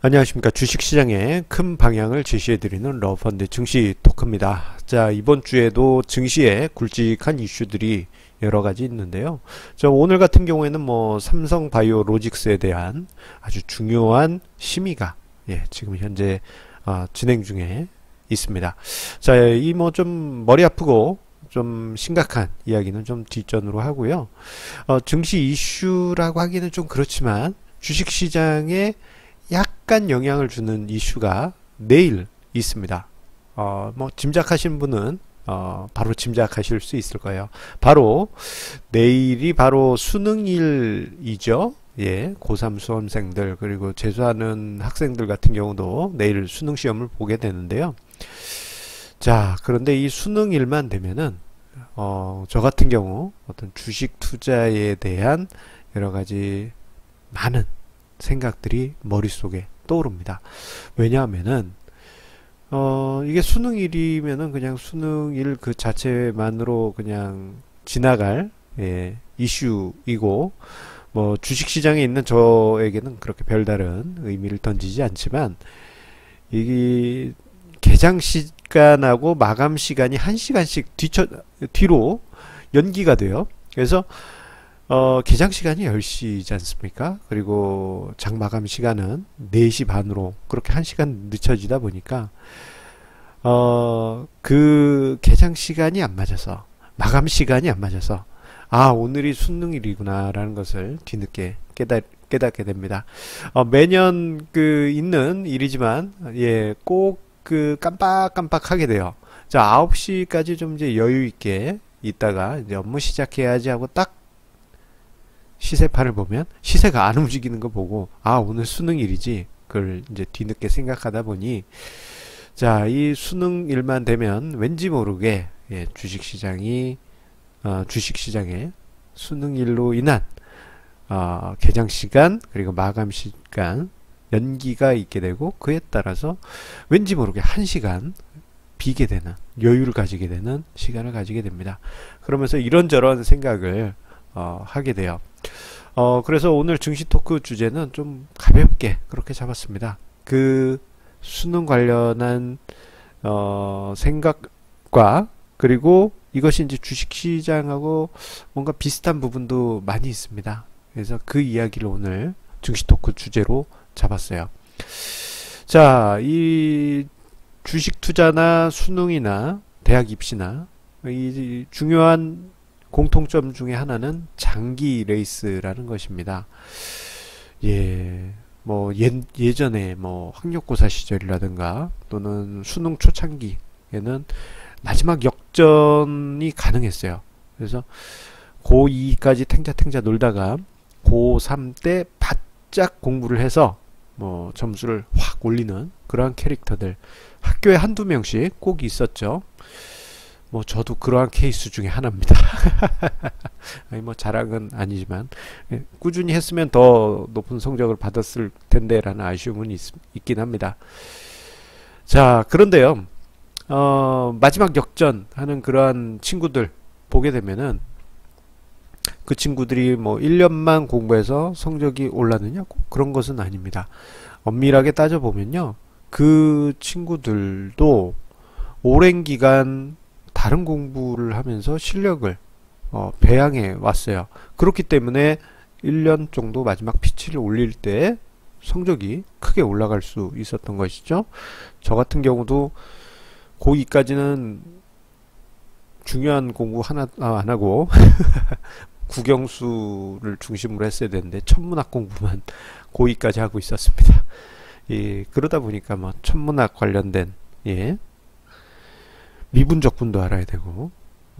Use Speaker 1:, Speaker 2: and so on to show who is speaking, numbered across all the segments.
Speaker 1: 안녕하십니까. 주식시장의 큰 방향을 제시해드리는 러펀드 증시 토크입니다. 자, 이번 주에도 증시에 굵직한 이슈들이 여러가지 있는데요. 오늘 같은 경우에는 삼성바이오로직스에 대한 아주 중요한 심의가 지금 현재 진행 중에 있습니다. 자, 이 좀 머리 아프고 좀 심각한 이야기는 좀 뒷전으로 하고요. 증시 이슈라고 하기는 좀 그렇지만 주식시장에 약간 영향을 주는 이슈가 내일 있습니다. 짐작하신 분은 바로 짐작하실 수 있을 거예요. 바로 내일이 바로 수능일이죠. 고3 수험생들 그리고 재수하는 학생들 같은 경우도 내일 수능 시험을 보게 되는데요. 자, 그런데 이 수능일만 되면은 저 같은 경우 어떤 주식 투자에 대한 여러 가지 많은 생각들이 머릿속에 떠오릅니다. 왜냐하면은 이게 수능일이면은 그냥 수능일 그 자체만으로 그냥 지나갈 이슈이고 주식시장에 있는 저에게는 그렇게 별다른 의미를 던지지 않지만 이 개장 시간하고 마감 시간이 1시간씩 뒤로 연기가 돼요. 그래서 개장 시간이 10시지 않습니까? 그리고 장 마감 시간은 4시 반으로 그렇게 1시간 늦춰지다 보니까 그 개장 시간이 안 맞아서 마감 시간이 안 맞아서 오늘이 수능일이구나 라는 것을 뒤늦게 깨닫게 됩니다. 매년 있는 일이지만 꼭 깜빡깜빡하게 돼요. 자, 9시까지 좀 이제 여유 있게 있다가 이제 업무 시작해야지 하고 딱 시세판을 보면 시세가 안 움직이는 거 보고 오늘 수능일이지 그걸 이제 뒤늦게 생각하다 보니 자, 이 수능일만 되면 왠지 모르게 주식시장에 수능일로 인한 개장시간 그리고 마감시간 연기가 있게 되고 그에 따라서 왠지 모르게 1시간 비게 되는 여유를 가지게 되는 시간을 가지게 됩니다. 그러면서 이런저런 생각을 하게 돼요. 그래서 오늘 증시 토크 주제는 좀 가볍게 그렇게 잡았습니다. 그 수능 관련한 생각과 그리고 이것이 이제 주식시장하고 뭔가 비슷한 부분도 많이 있습니다. 그래서 그 이야기를 오늘 증시 토크 주제로 잡았어요. 자, 이 주식 투자나 수능이나 대학 입시나 이 중요한 공통점 중에 하나는 장기 레이스라는 것입니다. 예전에 학력고사 시절이라든가 또는 수능 초창기에는 마지막 역전이 가능했어요. 그래서 고2까지 탱자탱자 놀다가 고3 때 바짝 공부를 해서 점수를 확 올리는 그러한 캐릭터들 학교에 한두 명씩 꼭 있었죠. 저도 그러한 케이스 중에 하나입니다. 자랑은 아니지만 꾸준히 했으면 더 높은 성적을 받았을 텐데 라는 아쉬움은 있긴 합니다. 자, 그런데요, 마지막 역전하는 그러한 친구들 보게 되면은 그 친구들이 1년만 공부해서 성적이 올랐느냐? 그런 것은 아닙니다. 엄밀하게 따져보면요, 그 친구들도 오랜 기간 다른 공부를 하면서 실력을 배양해 왔어요. 그렇기 때문에 1년 정도 마지막 피치를 올릴 때 성적이 크게 올라갈 수 있었던 것이죠. 저 같은 경우도 고2까지는 중요한 공부 하나 안 하고 국영수를 중심으로 했어야 되는데 천문학 공부만 고2까지 하고 있었습니다. 그러다 보니까 천문학 관련된 미분적분도 알아야 되고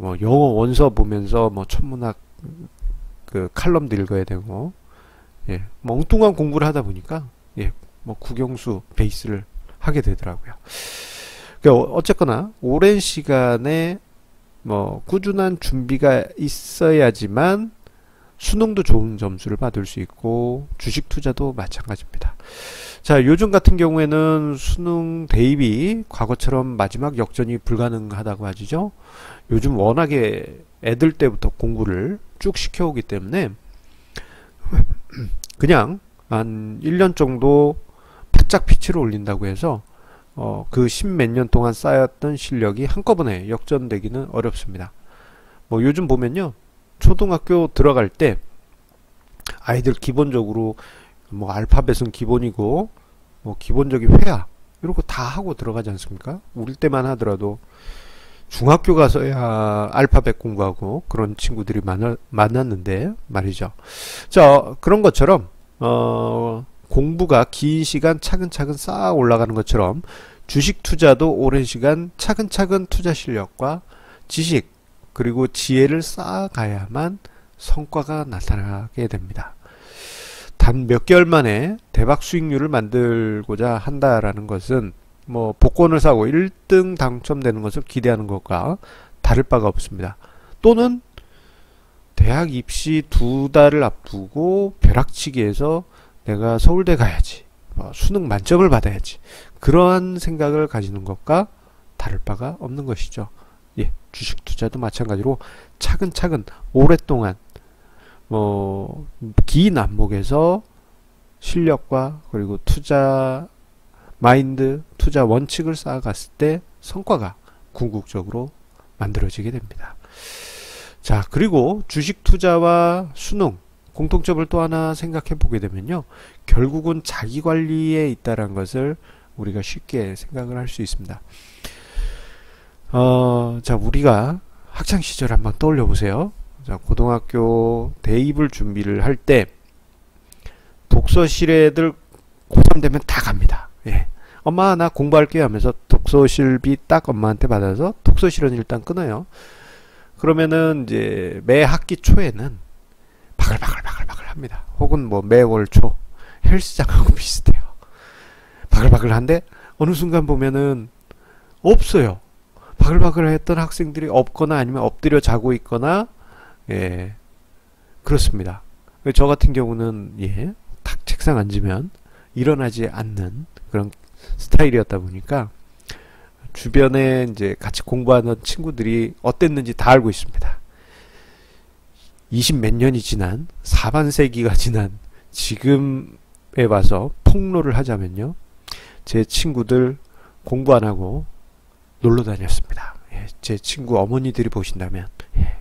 Speaker 1: 영어 원서 보면서 천문학 그 칼럼도 읽어야 되고 엉뚱한 공부를 하다 보니까 국영수 베이스를 하게 되더라고요. 어쨌거나 오랜 시간에 꾸준한 준비가 있어야지만 수능도 좋은 점수를 받을 수 있고 주식 투자도 마찬가지입니다. 자, 요즘 같은 경우에는 수능 대입이 과거처럼 마지막 역전이 불가능하다고 하죠. 요즘 워낙에 애들 때부터 공부를 쭉 시켜오기 때문에 그냥 한 1년 정도 바짝 pitch를 올린다고 해서 그 십몇 년 동안 쌓였던 실력이 한꺼번에 역전되기는 어렵습니다. 뭐 요즘 보면요, 초등학교 들어갈 때 아이들 기본적으로 뭐 알파벳은 기본이고 뭐 기본적인 회화 이런 거 다 하고 들어가지 않습니까? 우리 때만 하더라도 중학교 가서야 알파벳 공부하고 그런 친구들이 많았는데 말이죠. 자, 그런 것처럼 공부가 긴 시간 차근차근 쌓아 올라가는 것처럼 주식 투자도 오랜 시간 차근차근 투자 실력과 지식 그리고 지혜를 쌓아가야만 성과가 나타나게 됩니다. 단 몇 개월 만에 대박 수익률을 만들고자 한다라는 것은 뭐 복권을 사고 1등 당첨되는 것을 기대하는 것과 다를 바가 없습니다. 또는 대학 입시 2달을 앞두고 벼락치기해서 내가 서울대 가야지, 수능 만점을 받아야지, 그러한 생각을 가지는 것과 다를 바가 없는 것이죠. 예, 주식 투자도 마찬가지로 차근차근 오랫동안 긴 안목에서 실력과 그리고 투자 마인드, 투자 원칙을 쌓아갔을 때 성과가 궁극적으로 만들어지게 됩니다. 자, 그리고 주식 투자와 수능 공통점을 또 하나 생각해 보게 되면요, 결국은 자기 관리에 있다는 것을 우리가 쉽게 생각을 할 수 있습니다. 자, 우리가 학창 시절 한번 떠올려 보세요. 자, 고등학교 대입을 준비를 할 때 독서실에들 고3 되면 다 갑니다. 예. 엄마 나 공부할게요 하면서 독서실비 딱 엄마한테 받아서 독서실은 일단 끊어요. 그러면은 이제 매 학기 초에는 바글바글 합니다. 혹은 뭐 매월 초 헬스장하고 비슷해요. 바글바글한데 어느 순간 보면은 없어요. 바글바글 했던 학생들이 없거나 아니면 엎드려 자고 있거나, 예, 그렇습니다. 저 같은 경우는, 예, 탁 책상 앉으면 일어나지 않는 그런 스타일이었다 보니까 주변에 이제 같이 공부하는 친구들이 어땠는지 다 알고 있습니다. 20 몇 년이 지난, 4반세기가 지난 지금에 와서 폭로를 하자면요, 제 친구들 공부 안 하고 놀러 다녔습니다. 예, 제 친구 어머니들이 보신다면, 예,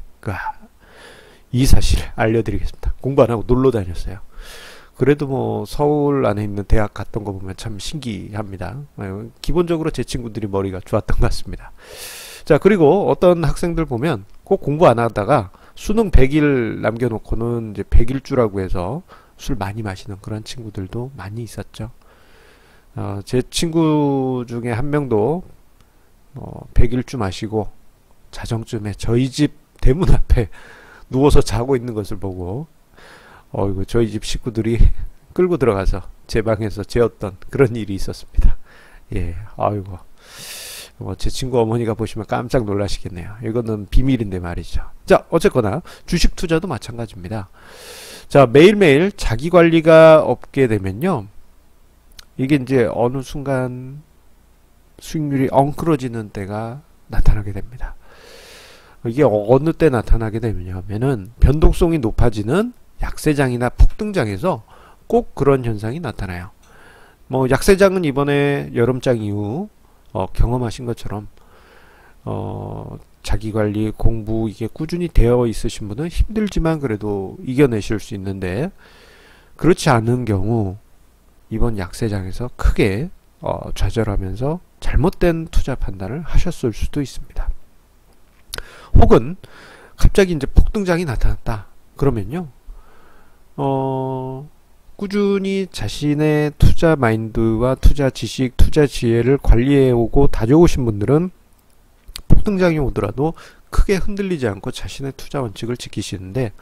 Speaker 1: 이 사실을 알려드리겠습니다. 공부 안 하고 놀러 다녔어요. 그래도 뭐 서울 안에 있는 대학 갔던 거 보면 참 신기합니다. 기본적으로 제 친구들이 머리가 좋았던 것 같습니다. 자, 그리고 어떤 학생들 보면 꼭 공부 안 하다가 수능 100일 남겨놓고는 이제 100일주라고 해서 술 많이 마시는 그런 친구들도 많이 있었죠. 제 친구 중에 한 명도 100일주 마시고 자정쯤에 저희 집 대문 앞에 누워서 자고 있는 것을 보고 이거 저희 집 식구들이 끌고 들어가서 제 방에서 재웠던 그런 일이 있었습니다. 예, 아이고, 제 친구 어머니가 보시면 깜짝 놀라시겠네요. 이거는 비밀인데 말이죠. 자, 어쨌거나 주식 투자도 마찬가지입니다. 자, 매일매일 자기 관리가 없게 되면요, 이게 이제 어느 순간 수익률이 엉클어지는 때가 나타나게 됩니다. 이게 어느 때 나타나게 되냐면은 변동성이 높아지는 약세장이나 폭등장에서 꼭 그런 현상이 나타나요. 뭐 약세장은 이번에 여름장 이후 경험하신 것처럼 자기관리, 공부 이게 꾸준히 되어 있으신 분은 힘들지만 그래도 이겨내실 수 있는데, 그렇지 않은 경우 이번 약세장에서 크게 좌절하면서 잘못된 투자 판단을 하셨을 수도 있습니다. 혹은 갑자기 이제 폭등장이 나타났다 그러면요, 꾸준히 자신의 투자 마인드와 투자 지식, 투자 지혜를 관리해 오고 다져오신 분들은 폭등장이 오더라도 크게 흔들리지 않고 자신의 투자 원칙을 지키시는데,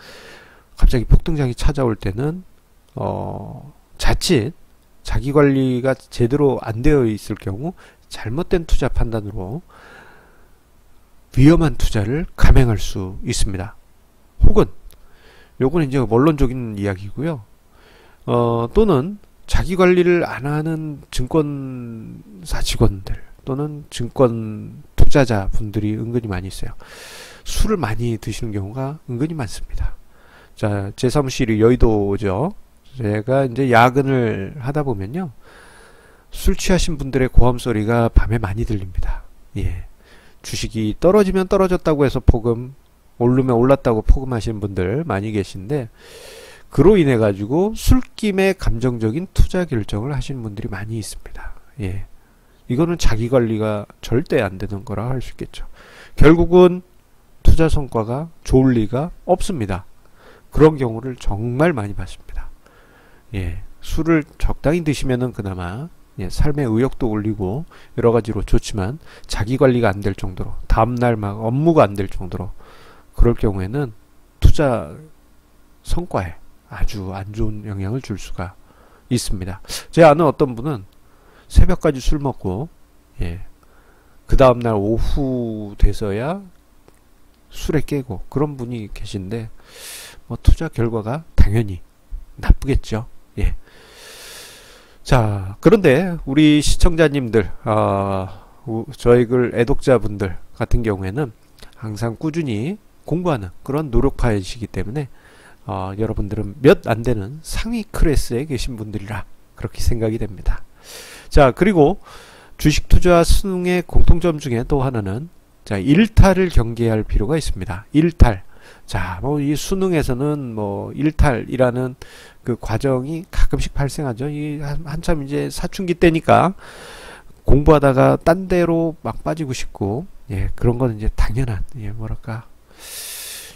Speaker 1: 갑자기 폭등장이 찾아올 때는 자칫 자기 관리가 제대로 안 되어 있을 경우 잘못된 투자 판단으로 위험한 투자를 감행할 수 있습니다. 혹은 요건 이제 원론적인 이야기고요. 또는 자기 관리를 안 하는 증권사 직원들 또는 증권 투자자 분들이 은근히 많이 있어요. 술을 많이 드시는 경우가 은근히 많습니다. 자, 제 사무실이 여의도죠. 제가 이제 야근을 하다 보면요, 술 취하신 분들의 고함 소리가 밤에 많이 들립니다. 예. 주식이 떨어지면 떨어졌다고 해서 포금, 오르면 올랐다고 포금하시는 분들 많이 계신데, 그로 인해 가지고 술김에 감정적인 투자 결정을 하시는 분들이 많이 있습니다. 예. 이거는 자기 관리가 절대 안 되는 거라 할 수 있겠죠. 결국은 투자 성과가 좋을 리가 없습니다. 그런 경우를 정말 많이 봤습니다. 예. 술을 적당히 드시면은 그나마 예, 삶의 의욕도 올리고 여러 가지로 좋지만 자기 관리가 안 될 정도로, 다음날 막 업무가 안 될 정도로 그럴 경우에는 투자 성과에 아주 안 좋은 영향을 줄 수가 있습니다. 제 아는 어떤 분은 새벽까지 술 먹고 예, 그 다음날 오후 돼서야 술에 깨고 그런 분이 계신데 뭐 투자 결과가 당연히 나쁘겠죠. 예. 자, 그런데 우리 시청자님들, 저희 글 애독자분들 같은 경우에는 항상 꾸준히 공부하는 그런 노력파이시기 때문에 여러분들은 몇 안 되는 상위 클래스에 계신 분들이라 그렇게 생각이 됩니다. 자, 그리고 주식 투자 수능의 공통점 중에 또 하나는 자, 일탈을 경계할 필요가 있습니다. 일탈. 자, 뭐 이 수능에서는 뭐 일탈이라는 그 과정이 가끔씩 발생하죠. 이 한참 이제 사춘기 때니까 공부하다가 딴 데로 막 빠지고 싶고, 예, 그런 거는 이제 당연한, 예, 뭐랄까,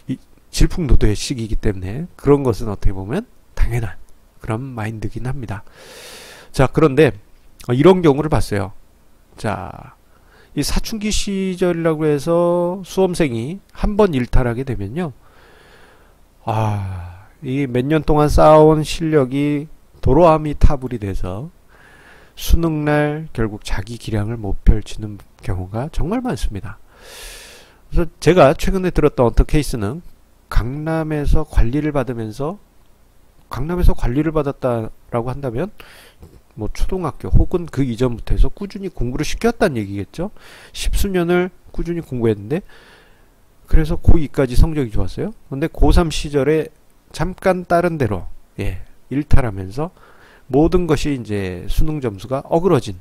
Speaker 1: 이 질풍노도의 시기이기 때문에 그런 것은 어떻게 보면 당연한 그런 마인드긴 합니다. 자, 그런데 이런 경우를 봤어요. 자, 이 사춘기 시절이라고 해서 수험생이 한 번 일탈하게 되면요, 이 몇 년 동안 쌓아온 실력이 도로아미 타불이 돼서 수능날 결국 자기 기량을 못 펼치는 경우가 정말 많습니다. 그래서 제가 최근에 들었던 어떤 케이스는 강남에서 관리를 받으면서, 강남에서 관리를 받았다라고 한다면 뭐 초등학교 혹은 그 이전부터 해서 꾸준히 공부를 시켰다는 얘기겠죠. 십수년을 꾸준히 공부했는데 그래서 고2까지 성적이 좋았어요. 근데 고3 시절에 잠깐 다른 데로 예, 일탈하면서 모든 것이 이제 수능 점수가 어그러진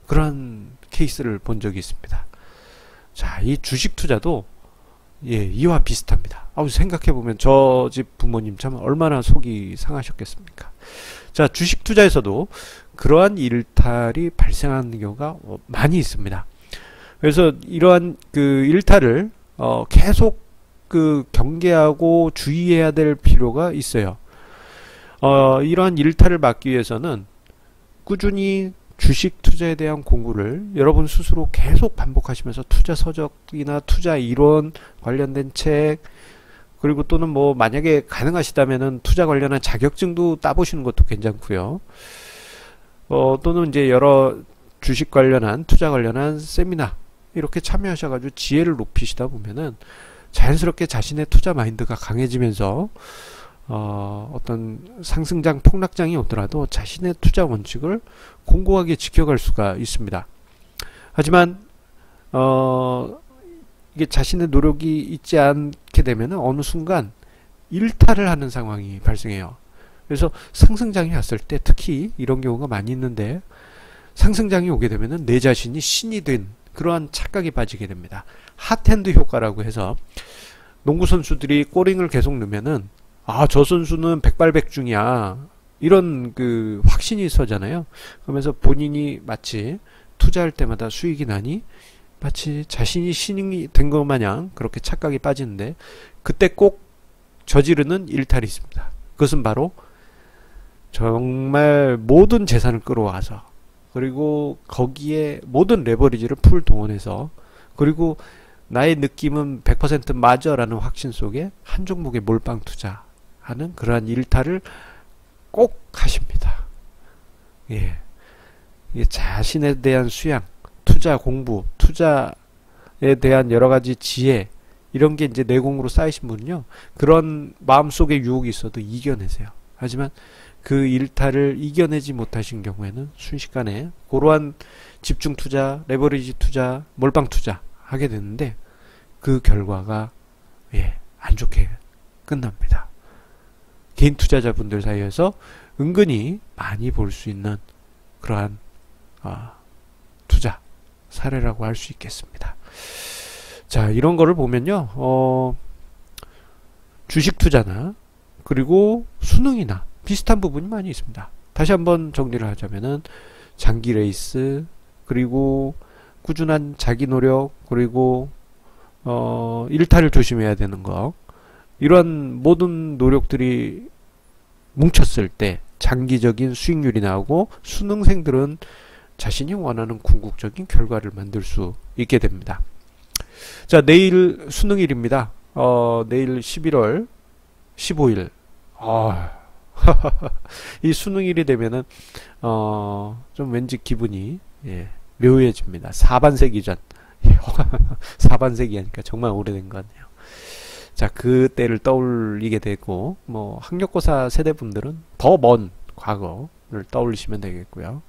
Speaker 1: 그런 케이스를 본 적이 있습니다. 자, 이 주식 투자도 예, 이와 비슷합니다. 생각해보면 저 집 부모님 참 얼마나 속이 상하셨겠습니까? 자, 주식 투자에서도 그러한 일탈이 발생하는 경우가 많이 있습니다. 그래서 이러한 그 일탈을 계속 그 경계하고 주의해야 될 필요가 있어요. 이러한 일탈을 막기 위해서는 꾸준히 주식 투자에 대한 공부를 여러분 스스로 계속 반복하시면서 투자 서적이나 투자 이론 관련된 책, 그리고 또는 뭐 만약에 가능하시다면은 투자 관련한 자격증도 따보시는 것도 괜찮고요. 또는 이제 여러 주식 관련한 투자 관련한 세미나 이렇게 참여하셔가지고 지혜를 높이시다 보면은 자연스럽게 자신의 투자 마인드가 강해지면서 어떤 상승장 폭락장이 오더라도 자신의 투자 원칙을 공고하게 지켜갈 수가 있습니다. 하지만 이게 자신의 노력이 있지 않게 되면 어느 순간 일탈을 하는 상황이 발생해요. 그래서 상승장이 왔을 때 특히 이런 경우가 많이 있는데, 상승장이 오게 되면 내 자신이 신이 된 그러한 착각에 빠지게 됩니다. 핫핸드 효과라고 해서 농구 선수들이 꼬링을 계속 넣으면은 저 선수는 백발백중이야, 이런 그 확신이 서잖아요. 그러면서 본인이 마치 투자할 때마다 수익이 나니 마치 자신이 신이 된 것 마냥 그렇게 착각이 빠지는데, 그때 꼭 저지르는 일탈이 있습니다. 그것은 바로 정말 모든 재산을 끌어와서, 그리고 거기에 모든 레버리지를 풀 동원해서, 그리고 나의 느낌은 100% 맞아라는 확신 속에 한 종목에 몰빵 투자하는 그러한 일탈을 꼭 하십니다. 예. 이게 자신에 대한 수양, 투자 공부, 투자에 대한 여러 가지 지혜, 이런 게 이제 내공으로 쌓이신 분은요, 그런 마음속에 유혹이 있어도 이겨내세요. 하지만 그 일탈을 이겨내지 못하신 경우에는 순식간에 그러한 집중 투자, 레버리지 투자, 몰빵 투자 하게 되는데 그 결과가 안 좋게 끝납니다. 개인 투자자분들 사이에서 은근히 많이 볼 수 있는 그러한 투자 사례라고 할 수 있겠습니다. 자, 이런 거를 보면요, 주식 투자나 그리고 수능이나 비슷한 부분이 많이 있습니다. 다시 한번 정리를 하자면은 장기 레이스, 그리고 꾸준한 자기 노력, 그리고 일탈을 조심해야 되는 거, 이런 모든 노력들이 뭉쳤을 때 장기적인 수익률이 나오고 수능생들은 자신이 원하는 궁극적인 결과를 만들 수 있게 됩니다. 자, 내일 수능일입니다. 내일 11월 15일. 이 수능일이 되면은 좀 왠지 기분이 묘해집니다. 4반세기 전. 4반세기 하니까 정말 오래된 것 같네요. 자, 그때를 떠올리게 되고, 뭐 학력고사 세대분들은 더 먼 과거를 떠올리시면 되겠고요.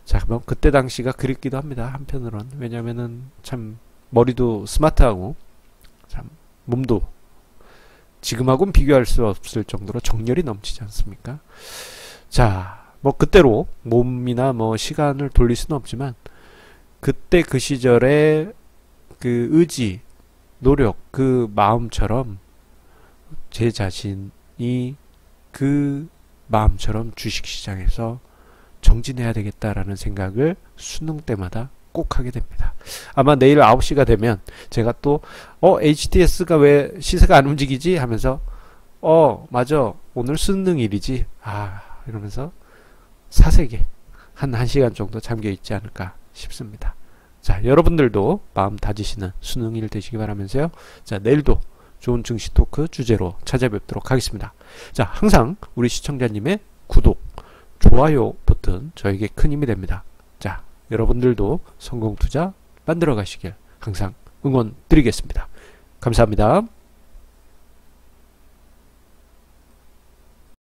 Speaker 1: 자, 뭐 그때 당시가 그립기도 합니다. 한편으로는. 왜냐면은 참 머리도 스마트하고 참 몸도 지금하고는 비교할 수 없을 정도로 정열이 넘치지 않습니까? 자, 뭐 그때로 몸이나 뭐 시간을 돌릴 수는 없지만 그때 그 시절의 그 의지, 노력, 그 마음처럼 제 자신이 그 마음처럼 주식시장에서 정진해야 되겠다라는 생각을 수능 때마다 꼭 하게 됩니다. 아마 내일 9시가 되면 제가 또 HTS가 왜 시세가 안 움직이지? 하면서 맞아, 오늘 수능일이지, 이러면서 사색에 한 1시간 정도 잠겨 있지 않을까 싶습니다. 자, 여러분들도 마음 다지시는 수능일 되시기 바라면서요. 자, 내일도 좋은 증시 토크 주제로 찾아뵙도록 하겠습니다. 자, 항상 우리 시청자님의 구독, 좋아요 버튼 저에게 큰 힘이 됩니다. 자, 여러분들도 성공 투자 만들어 가시길 항상 응원 드리겠습니다. 감사합니다.